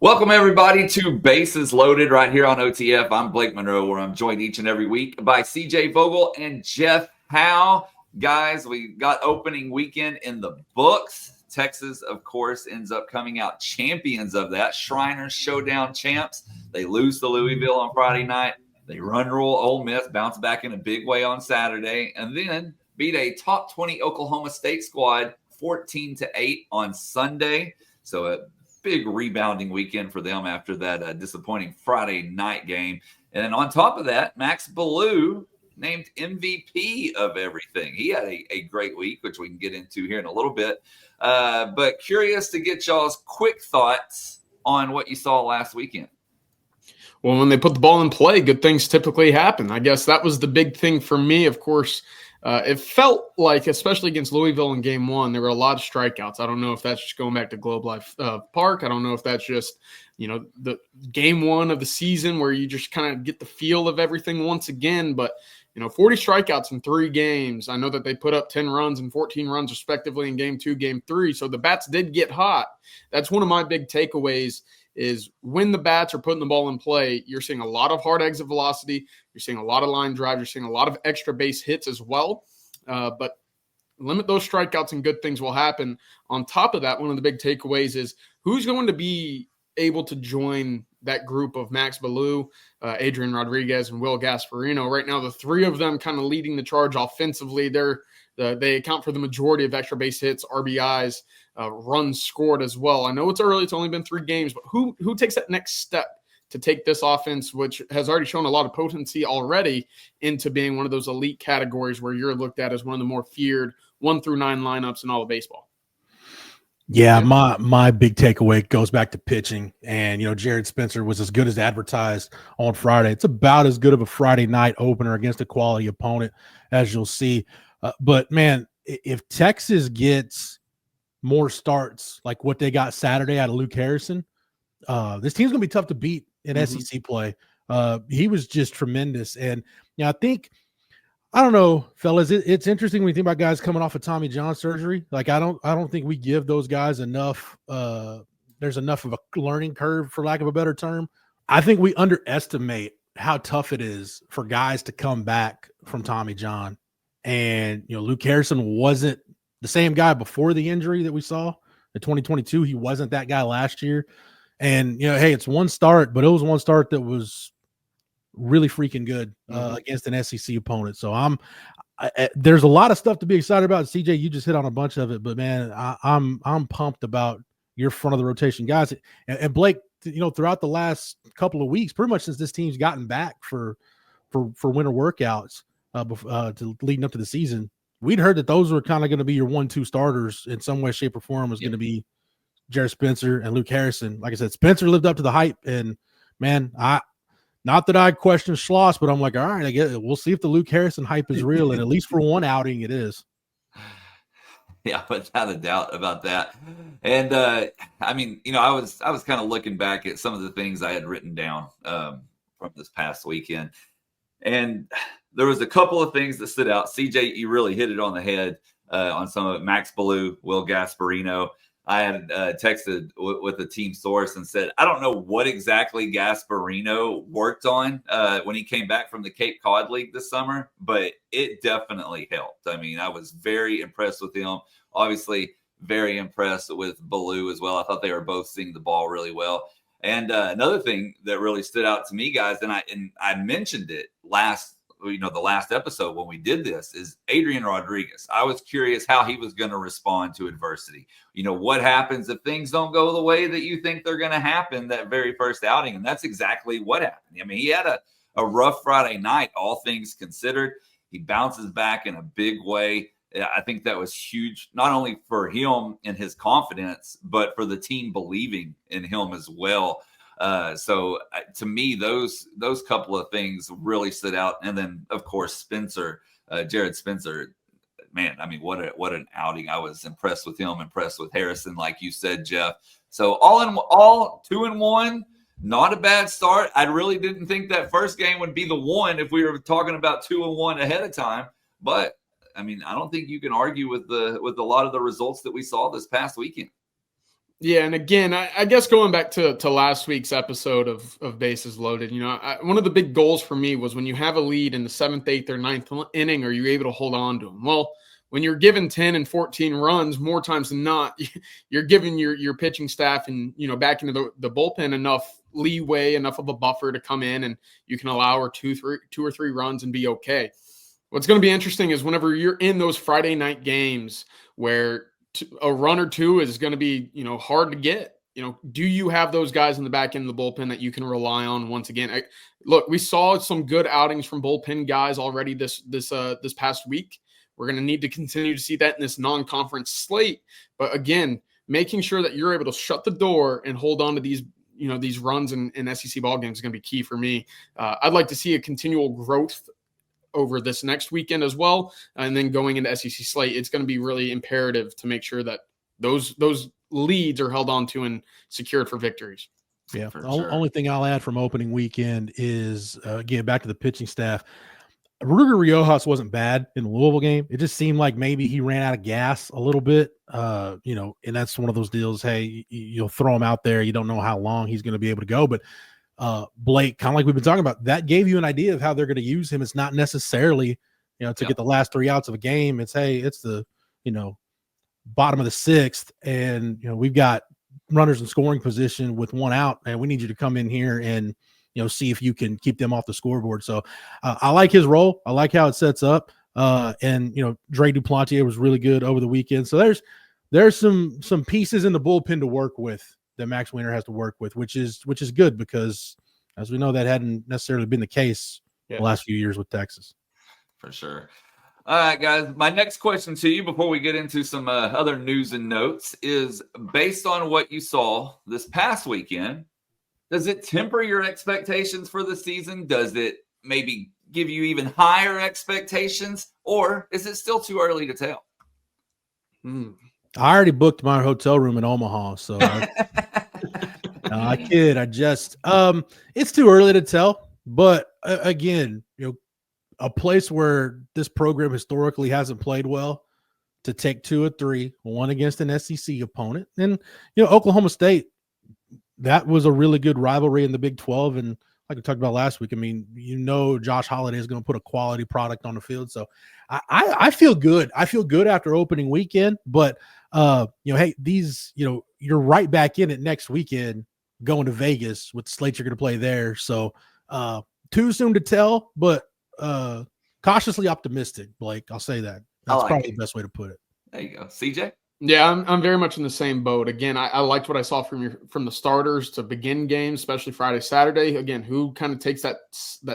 Welcome, everybody, to Bases Loaded right here on OTF. I'm Blake Munroe, where I'm joined each and every week by CJ Vogel and Jeff Howe. Guys, we got opening weekend in the books. Texas, of course, ends up coming out champions of that. Shriners Showdown champs. They lose to Louisville on Friday night. They run rule Ole Miss, bounce back in a big way on Saturday, and then beat a top 20 Oklahoma State squad 14-8 on Sunday. So a big rebounding weekend for them after that disappointing Friday night game. And then on top of that, Max Belyeu named MVP of everything. He had a great week, which we can get into here in a little bit. But curious to get y'all's quick thoughts on what you saw last weekend. Well, when they put the ball in play, good things typically happen. I guess that was the big thing for me. Of course, it felt like, especially against Louisville in game one, there were a lot of strikeouts. I don't know if that's just going back to Globe Life Park. I don't know if that's just, the game one of the season where you just kind of get the feel of everything once again. But, 40 strikeouts in 3 games. I know that they put up 10 runs and 14 runs respectively in game 2, game 3. So the bats did get hot. That's one of my big takeaways is when the bats are putting the ball in play, you're seeing a lot of hard exit velocity. You're seeing a lot of line drives. You're seeing a lot of extra base hits as well. But limit those strikeouts and good things will happen. On top of that, one of the big takeaways is who's going to be able to join that group of Max Belyeu, Adrian Rodriguez, and Will Gasparino. Right now, the 3 of them kind of leading the charge offensively. They account for the majority of extra base hits, RBIs, runs scored as well. I know it's early. It's only been 3 games, but who takes that next step to take this offense, which has already shown a lot of potency already, into being one of those elite categories where you're looked at as one of the more feared 1 through 9 lineups in all of baseball? Yeah, my big takeaway goes back to pitching. And, Jared Spencer was as good as advertised on Friday. It's about as good of a Friday night opener against a quality opponent as you'll see. But, man, if Texas gets more starts like what they got Saturday out of Luke Harrison, this team's going to be tough to beat in SEC play. He was just tremendous. And, I don't know, fellas, it's interesting when you think about guys coming off of Tommy John surgery. Like, I don't think we give those guys enough. There's enough of a learning curve, for lack of a better term. I think we underestimate how tough it is for guys to come back from Tommy John. And, Luke Harrison wasn't the same guy before the injury that we saw in 2022. He wasn't that guy last year. And, hey, it's one start, but it was one start that was really freaking good against an SEC opponent. So there's a lot of stuff to be excited about. CJ, you just hit on a bunch of it, but man, I'm pumped about your front of the rotation guys. And Blake, throughout the last couple of weeks, pretty much since this team's gotten back for winter workouts to leading up to the season, we'd heard that those were kind of going to be your 1-2 starters in some way, shape, or form. Was going to be Jared Spencer and Luke Harrison. Like I said, Spencer lived up to the hype, and man, not that I question Schloss, but I'm like, all right, I get it. We'll see if the Luke Harrison hype is real, and at least for one outing, it is. Yeah, without a doubt about that. And I was kind of looking back at some of the things I had written down from this past weekend, and there was a couple of things that stood out. CJ, you really hit it on the head on some of it. Max Belyeu, Will Gasparino. I had texted with a team source and said, I don't know what exactly Gasparino worked on when he came back from the Cape Cod League this summer, but it definitely helped. I mean, I was very impressed with him. Obviously, very impressed with Belyeu as well. I thought they were both seeing the ball really well. And another thing that really stood out to me, guys, and I mentioned it the last episode when we did this, is Adrian Rodriguez. I was curious how he was going to respond to adversity. What happens if things don't go the way that you think they're going to happen that very first outing? And that's exactly what happened. I mean, he had a rough Friday night, all things considered. He bounces back in a big way. I think that was huge, not only for him and his confidence, but for the team believing in him as well. So to me, those couple of things really stood out. And then, of course, Jared Spencer, man, I mean, what an outing. I was impressed with him, impressed with Harrison, like you said, Jeff. So all in all, 2-1, not a bad start. I really didn't think that first game would be the one if we were talking about 2-1 ahead of time. But I mean, I don't think you can argue with a lot of the results that we saw this past weekend. Yeah, and again, I guess going back to last week's episode of Bases Loaded, one of the big goals for me was when you have a lead in the 7th, 8th, or 9th inning, are you able to hold on to them? Well, when you're given 10 and 14 runs, more times than not, you're giving your pitching staff and back into the bullpen enough leeway, enough of a buffer to come in, and you can allow two or three runs and be okay. What's going to be interesting is whenever you're in those Friday night games where a run or two is going to be, hard to get. Do you have those guys in the back end of the bullpen that you can rely on once again? Look, we saw some good outings from bullpen guys already this past week. We're going to need to continue to see that in this non-conference slate. But again, making sure that you're able to shut the door and hold on to these, these runs in SEC ball games is going to be key for me. I'd like to see a continual growth over this next weekend as well. And then going into SEC slate, it's going to be really imperative to make sure that those leads are held on to and secured for victories. Yeah. Only thing I'll add from opening weekend is, again, back to the pitching staff. Ruger Riojas wasn't bad in the Louisville game. It just seemed like maybe he ran out of gas a little bit, and that's one of those deals. Hey, you'll throw him out there. You don't know how long he's going to be able to go, but Blake, kind of like we've been talking about, that gave you an idea of how they're going to use him. It's not necessarily, to get the last 3 outs of a game. It's, hey, it's the, bottom of the 6th, and, we've got runners in scoring position with 1 out, and we need you to come in here and, see if you can keep them off the scoreboard. So I like his role. I like how it sets up. And, Dre Duplantier was really good over the weekend. So there's some pieces in the bullpen to work with that Max Winter has to work with, which is good, because as we know, that hadn't necessarily been the case the last few years with Texas. For sure. All right, guys, my next question to you before we get into some other news and notes is, based on what you saw this past weekend, does it temper your expectations for the season? Does it maybe give you even higher expectations, or is it still too early to tell? I already booked my hotel room in Omaha, so I kid. It's too early to tell. But again, a place where this program historically hasn't played well, to take 2 or 3, one against an SEC opponent, and Oklahoma State, that was a really good rivalry in the Big 12, and like we talked about last week, I mean, Josh Holiday is going to put a quality product on the field. So I feel good. I feel good after opening weekend, but hey, these, you're right back in it next weekend going to Vegas with the slate you're going to play there. So too soon to tell, but cautiously optimistic, Blake. I'll say that. That's probably the best way to put it. There you go. CJ? Yeah, I'm very much in the same boat. Again, I liked what I saw from the starters to begin games, especially Friday, Saturday. Again, who kind of takes that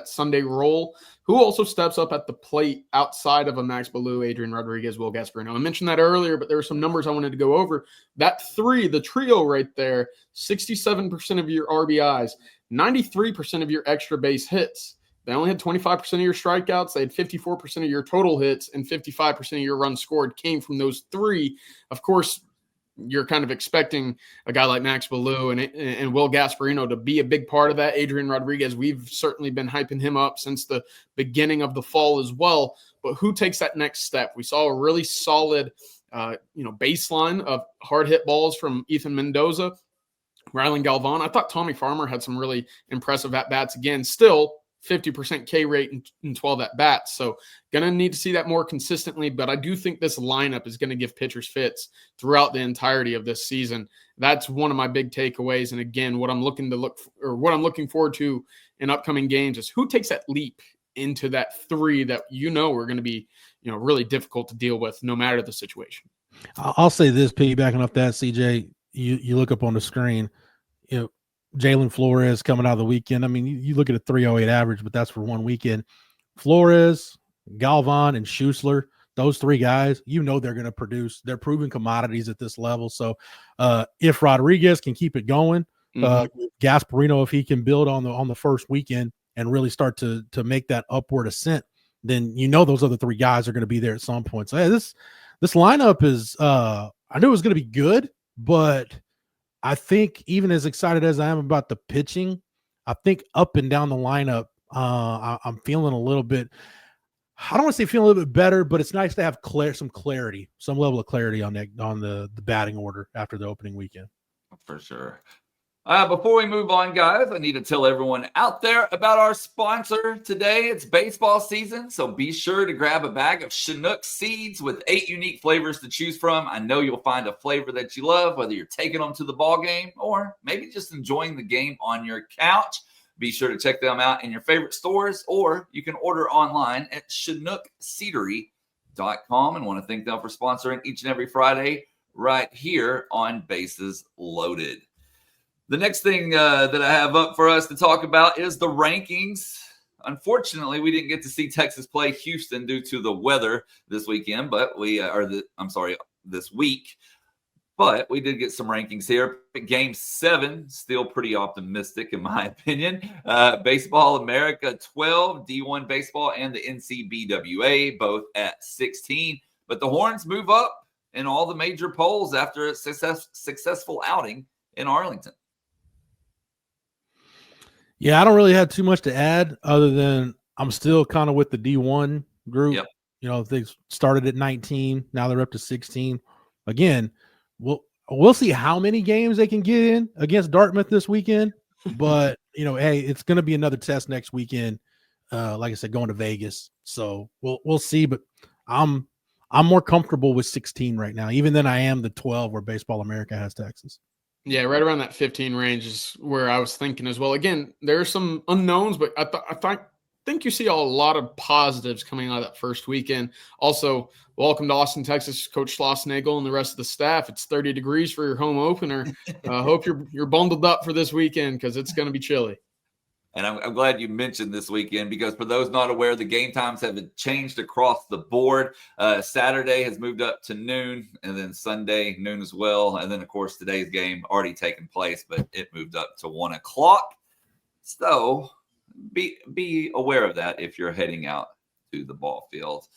Sunday role? Who also steps up at the plate outside of a Max Belyeu, Adrian Rodriguez, Will Gasparino? I mentioned that earlier, but there were some numbers I wanted to go over. That the trio right there, 67% of your RBIs, 93% of your extra base hits. They only had 25% of your strikeouts. They had 54% of your total hits, and 55% of your runs scored came from those 3. Of course, you're kind of expecting a guy like Max Belyeu and Will Gasparino to be a big part of that. Adrian Rodriguez, we've certainly been hyping him up since the beginning of the fall as well. But who takes that next step? We saw a really solid, baseline of hard hit balls from Ethan Mendoza, Rylan Galvan. I thought Tommy Farmer had some really impressive at-bats again. Still 50% K rate in 12 at-bats. So going to need to see that more consistently, but I do think this lineup is going to give pitchers fits throughout the entirety of this season. That's one of my big takeaways. And again, what I'm looking forward to in upcoming games is who takes that leap into that 3 that are going to be, really difficult to deal with no matter the situation. I'll say this, piggybacking off that, CJ, you look up on the screen, Jalen Flores coming out of the weekend. I mean, you look at a 3.08 average, but that's for one weekend. Flores, Galvan, and Schussler, those 3 guys, they're going to produce. They're proven commodities at this level. So if Rodriguez can keep it going, Gasparino, if he can build on the first weekend and really start to make that upward ascent, then those other 3 guys are going to be there at some point. So hey, this lineup is I knew it was going to be good, but I think even as excited as I am about the pitching, I think up and down the lineup, I'm feeling a little bit, I don't want to say feeling a little bit better, but it's nice to have some level of clarity on the batting order after the opening weekend. For sure. Before we move on, guys, I need to tell everyone out there about our sponsor today. It's baseball season, so be sure to grab a bag of Chinook seeds with 8 unique flavors to choose from. I know you'll find a flavor that you love, whether you're taking them to the ball game or maybe just enjoying the game on your couch. Be sure to check them out in your favorite stores, or you can order online at chinookseedery.com. And want to thank them for sponsoring each and every Friday right here on Bases Loaded. The next thing that I have up for us to talk about is the rankings. Unfortunately, we didn't get to see Texas play Houston due to the weather this weekend, but this week. But we did get some rankings here. Game 7, still pretty optimistic in my opinion. Baseball America 12, D1 Baseball, and the NCBWA both at 16. But the Horns move up in all the major polls after a successful outing in Arlington. Yeah, I don't really have too much to add other than I'm still kind of with the D1 group. Yep. You know, they started at 19, now they're up to 16. Again, we'll see how many games they can get in against Dartmouth this weekend. But, you know, hey, it's going to be another test next weekend. Like I said, going to Vegas. So we'll see. But I'm more comfortable with 16 right now, even than I am the 12 where Baseball America has Texas. Yeah, right around that 15 range is where I was thinking as well. Again, there are some unknowns, but I think you see a lot of positives coming out of that first weekend. Also, welcome to Austin, Texas, Coach Schlossnagel and the rest of the staff. It's 30 degrees for your home opener. Hope you're bundled up for this weekend because it's going to be chilly. And I'm glad you mentioned this weekend because for those not aware, the game times have changed across the board. Saturday has moved up to noon, and then Sunday noon as well. And then, of course, today's game already taken place, but it moved up to 1 o'clock. So be aware of that if you're heading out to the ball field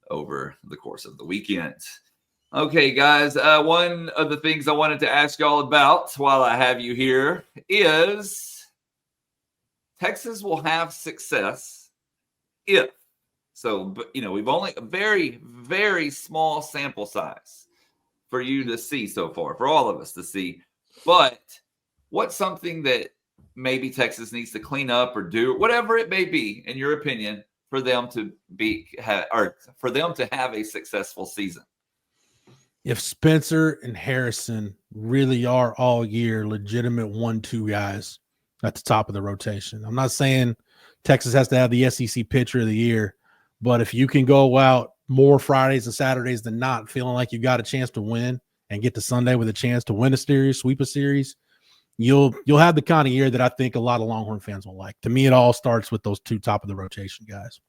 over the course of the weekend. Okay, guys, one of the things I wanted to ask y'all about while I have you here is Texas will have success if, but we've only a very, very small sample size for you to see so far, for all of us to see. But what's something that maybe Texas needs to clean up or do, whatever it may be, in your opinion, for them to have a successful season? If Spencer and Harrison really are all year legitimate 1-2 guys at the top of the rotation. I'm not saying Texas has to have the SEC pitcher of the year, but if you can go out more Fridays and Saturdays than not feeling like you got a chance to win and get to Sunday with a chance to win a series, sweep a series, you'll have the kind of year that I think a lot of Longhorn fans will like. To me, it all starts with those 2 top of the rotation guys.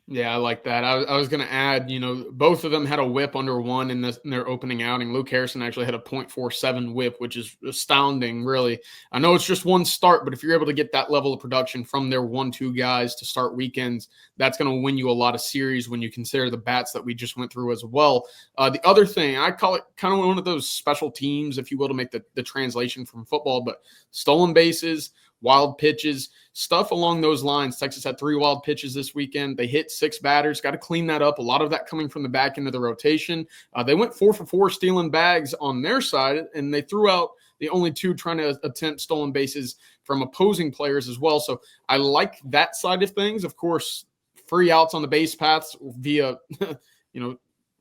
Yeah, I like that. I was going to add, both of them had a whip under 1 in their opening outing. Luke Harrison actually had a .47 whip, which is astounding, really. I know it's just 1 start, but if you're able to get that level of production from their 1-2 guys to start weekends, that's going to win you a lot of series when you consider the bats that we just went through as well. The other thing, I call it kind of one of those special teams, if you will, to make the translation from football, but stolen bases, wild pitches, stuff along those lines. Texas had 3 wild pitches this weekend. They hit 6 batters. Got to clean that up. A lot of that coming from the back end of the rotation. They went 4 for 4 stealing bags on their side, and they threw out the only 2 trying to attempt stolen bases from opposing players as well. So I like that side of things. Of course, free outs on the base paths via,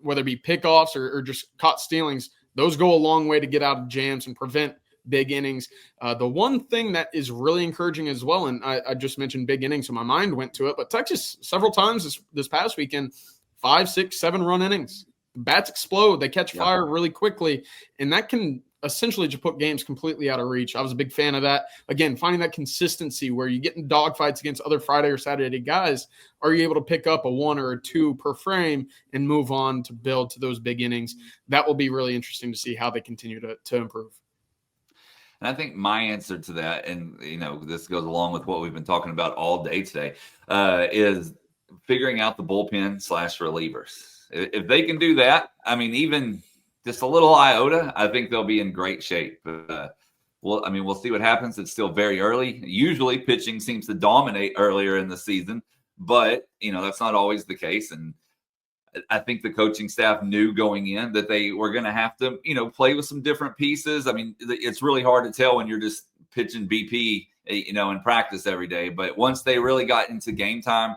whether it be pickoffs or just caught stealings, those go a long way to get out of jams and prevent big innings. The one thing that is really encouraging as well, and I just mentioned big innings, so my mind went to it, but Texas several times this past weekend, 5, 6, 7 run innings. Bats explode. They catch fire really quickly, and that can essentially just put games completely out of reach. I was a big fan of that. Again, finding that consistency where you get in dogfights against other Friday or Saturday guys, are you able to pick up a 1 or a 2 per frame and move on to build to those big innings? That will be really interesting to see how they continue to improve. And I think my answer to that, and this goes along with what we've been talking about all day today, is figuring out the bullpen / relievers. If they can do that, even just a little iota, I think they'll be in great shape. We'll see what happens. It's still very early. Usually pitching seems to dominate earlier in the season, but that's not always the case. And I think the coaching staff knew going in that they were going to have to, play with some different pieces. I mean, it's really hard to tell when you're just pitching BP, in practice every day. But once they really got into game time,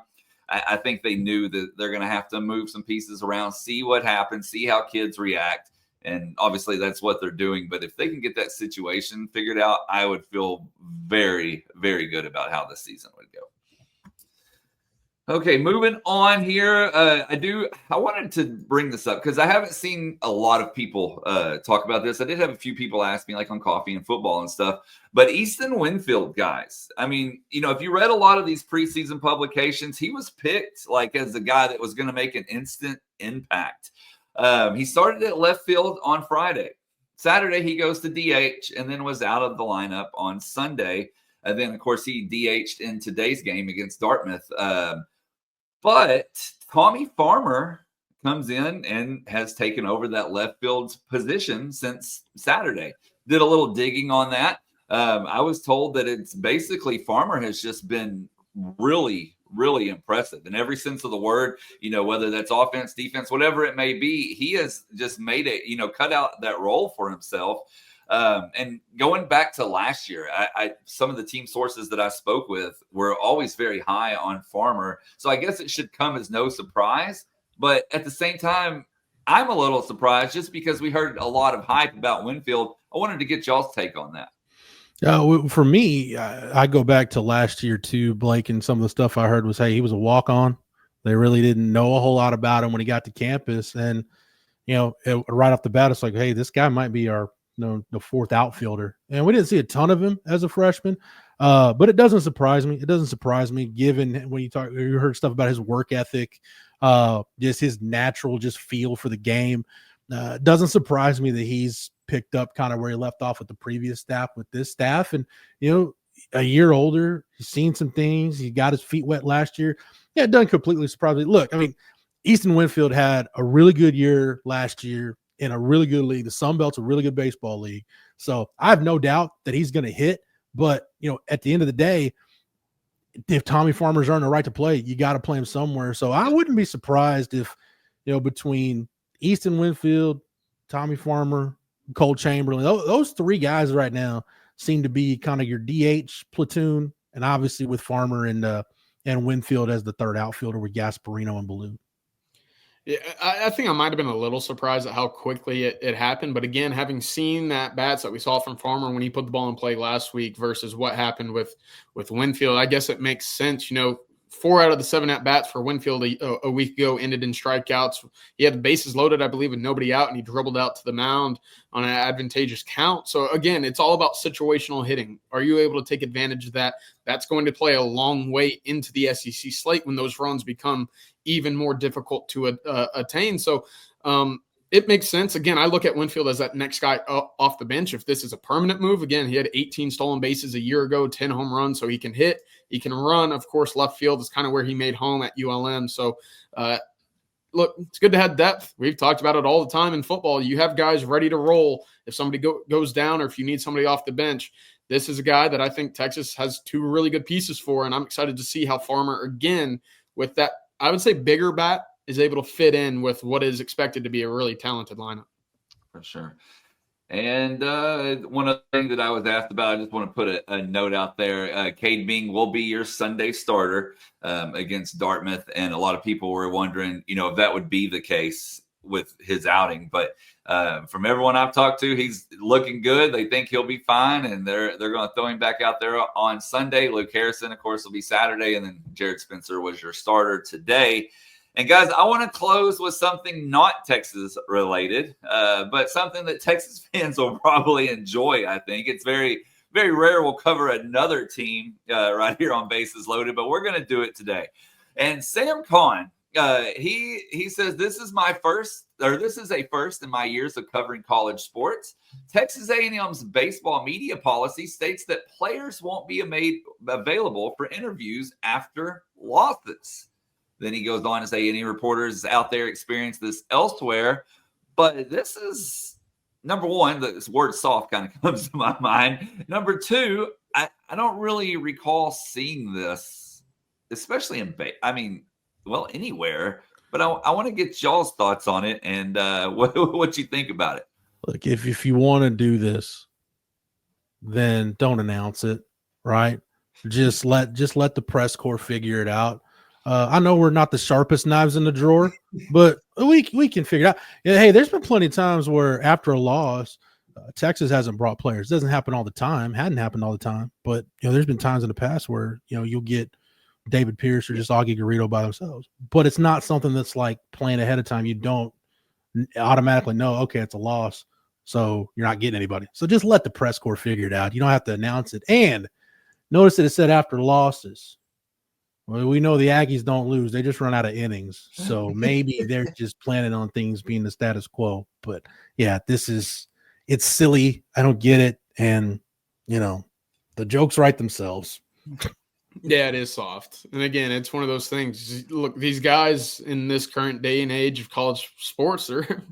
I think they knew that they're going to have to move some pieces around, see what happens, see how kids react. And obviously that's what they're doing. But if they can get that situation figured out, I would feel very, very good about how the season would go. Okay, moving on here. I wanted to bring this up because I haven't seen a lot of people talk about this. I did have a few people ask me, like on coffee and football and stuff. But Easton Winfield, guys, I mean, if you read a lot of these preseason publications, he was picked like as the guy that was going to make an instant impact. He started at left field on Friday. Saturday, he goes to DH and then was out of the lineup on Sunday. And then, of course, he DH'd in today's game against Dartmouth. But Tommy Farmer comes in and has taken over that left field position since Saturday. Did a little digging on that. I was told that it's basically Farmer has just been really, really impressive in every sense of the word, whether that's offense, defense, whatever it may be. He has just made it, cut out that role for himself. And going back to last year, some of the team sources that I spoke with were always very high on Farmer. So I guess it should come as no surprise. But at the same time, I'm a little surprised just because we heard a lot of hype about Winfield. I wanted to get y'all's take on that. For me, I go back to last year too, Blake, and some of the stuff I heard was, hey, he was a walk-on. They really didn't know a whole lot about him when he got to campus. And, right off the bat, it's like, hey, this guy might be our the fourth outfielder. And we didn't see a ton of him as a freshman. But it doesn't surprise me. It doesn't surprise me given when you heard stuff about his work ethic, just his natural feel for the game. Doesn't surprise me that he's picked up kind of where he left off with the previous staff with this staff. And, a year older, he's seen some things. He got his feet wet last year. Yeah, it doesn't completely surprise me. Look, I mean, Easton Winfield had a really good year last year in a really good league. The Sun Belt's a really good baseball league. So I have no doubt that he's going to hit. But, at the end of the day, if Tommy Farmer's earned the right to play, you got to play him somewhere. So I wouldn't be surprised if, between Easton Winfield, Tommy Farmer, Cole Chamberlain, those three guys right now seem to be kind of your DH platoon. And obviously with Farmer and Winfield as the third outfielder with Gasparino and Belyeu. Yeah, I think I might have been a little surprised at how quickly it happened. But again, having seen that bats that we saw from Farmer when he put the ball in play last week versus what happened with Winfield, I guess it makes sense. 4 out of the 7 at-bats for Winfield a week ago ended in strikeouts. He had the bases loaded, I believe, with nobody out, and he dribbled out to the mound on an advantageous count. So, again, it's all about situational hitting. Are you able to take advantage of that? That's going to play a long way into the SEC slate when those runs become even more difficult to attain. So, it makes sense. Again, I look at Winfield as that next guy off the bench. If this is a permanent move, again, he had 18 stolen bases a year ago, 10 home runs, so he can hit, he can run. Of course, left field is kind of where he made home at ULM. So, look, it's good to have depth. We've talked about it all the time in football. You have guys ready to roll if somebody goes down or if you need somebody off the bench. This is a guy that I think Texas has 2 really good pieces for, and I'm excited to see how Farmer, again, with that, I would say bigger bat, is able to fit in with what is expected to be a really talented lineup. For sure. And one other thing that I was asked about, I just want to put a note out there. Cade Bing will be your Sunday starter against Dartmouth. And a lot of people were wondering, if that would be the case with his outing. But from everyone I've talked to, he's looking good. They think he'll be fine. And they're going to throw him back out there on Sunday. Luke Harrison, of course, will be Saturday. And then Jared Spencer was your starter today. And, guys, I want to close with something not Texas-related, but something that Texas fans will probably enjoy, I think. It's very, very rare we'll cover another team right here on Bases Loaded, but we're going to do it today. And Sam Kahn, he says, this is a first in my years of covering college sports. Texas A&M's baseball media policy states that players won't be made available for interviews after losses. Then he goes on to say any reporters out there experience this elsewhere. But this is, number one, this word soft kind of comes to my mind. Number two, I don't really recall seeing this, especially anywhere. but I want to get y'all's thoughts on it and what you think about it. Look, if you want to do this, then don't announce it, right? Just let the press corps figure it out. I know we're not the sharpest knives in the drawer, but we can figure it out. Yeah, hey, there's been plenty of times where after a loss, Texas hasn't brought players. It doesn't happen all the time. Hadn't happened all the time, but there's been times in the past where you'll get David Pierce or just Augie Garrido by themselves. But it's not something that's like planned ahead of time. You don't automatically know, okay, it's a loss, so you're not getting anybody. So just let the press corps figure it out. You don't have to announce it. And notice that it said after losses. Well, we know the Aggies don't lose. They just run out of innings. So maybe they're just planning on things being the status quo. But, yeah, it's silly. I don't get it. And, the jokes write themselves. Yeah, it is soft. And again, it's one of those things. Look, these guys in this current day and age of college sports, they're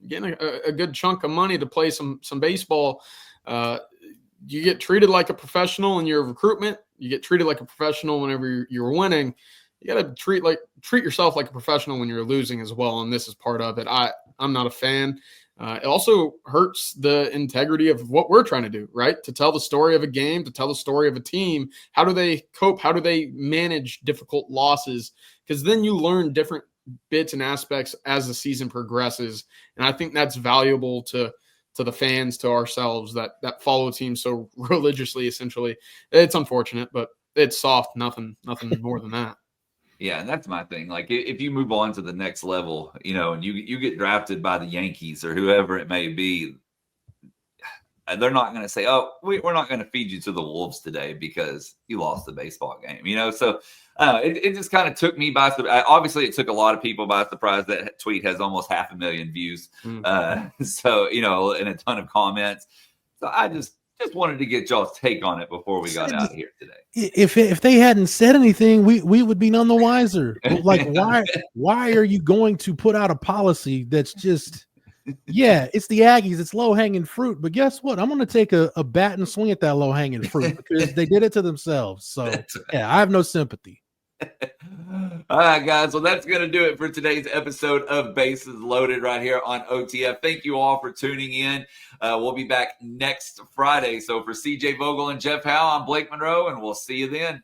getting a good chunk of money to play some baseball. You get treated like a professional in your recruitment. You get treated like a professional whenever you're winning. You got to treat yourself like a professional when you're losing as well. And this is part of it. I'm not a fan. It also hurts the integrity of what we're trying to do, right? To tell the story of a game, to tell the story of a team. How do they cope? How do they manage difficult losses? Because then you learn different bits and aspects as the season progresses. And I think that's valuable to the fans, to ourselves that follow teams so religiously, essentially. It's unfortunate, but it's soft. Nothing more than that. Yeah, and that's my thing. Like, if you move on to the next level, and you get drafted by the Yankees or whoever it may be, they're not going to say, "Oh, we're not going to feed you to the wolves today because you lost the baseball game." So it just kind of took me by surprise. Obviously, it took a lot of people by surprise. That tweet has almost 500,000 views. So, and a ton of comments. So I just wanted to get y'all's take on it before we got out here today. If they hadn't said anything, we would be none the wiser. Like, why are you going to put out a policy that's just, yeah, it's the Aggies, it's low hanging fruit, but guess what? I'm going to take a bat and swing at that low hanging fruit because they did it to themselves. So yeah, I have no sympathy. All right, guys. Well, that's going to do it for today's episode of Bases Loaded right here on OTF. Thank you all for tuning in. We'll be back next Friday. So for CJ Vogel and Jeff Howe, I'm Blake Munroe, and we'll see you then.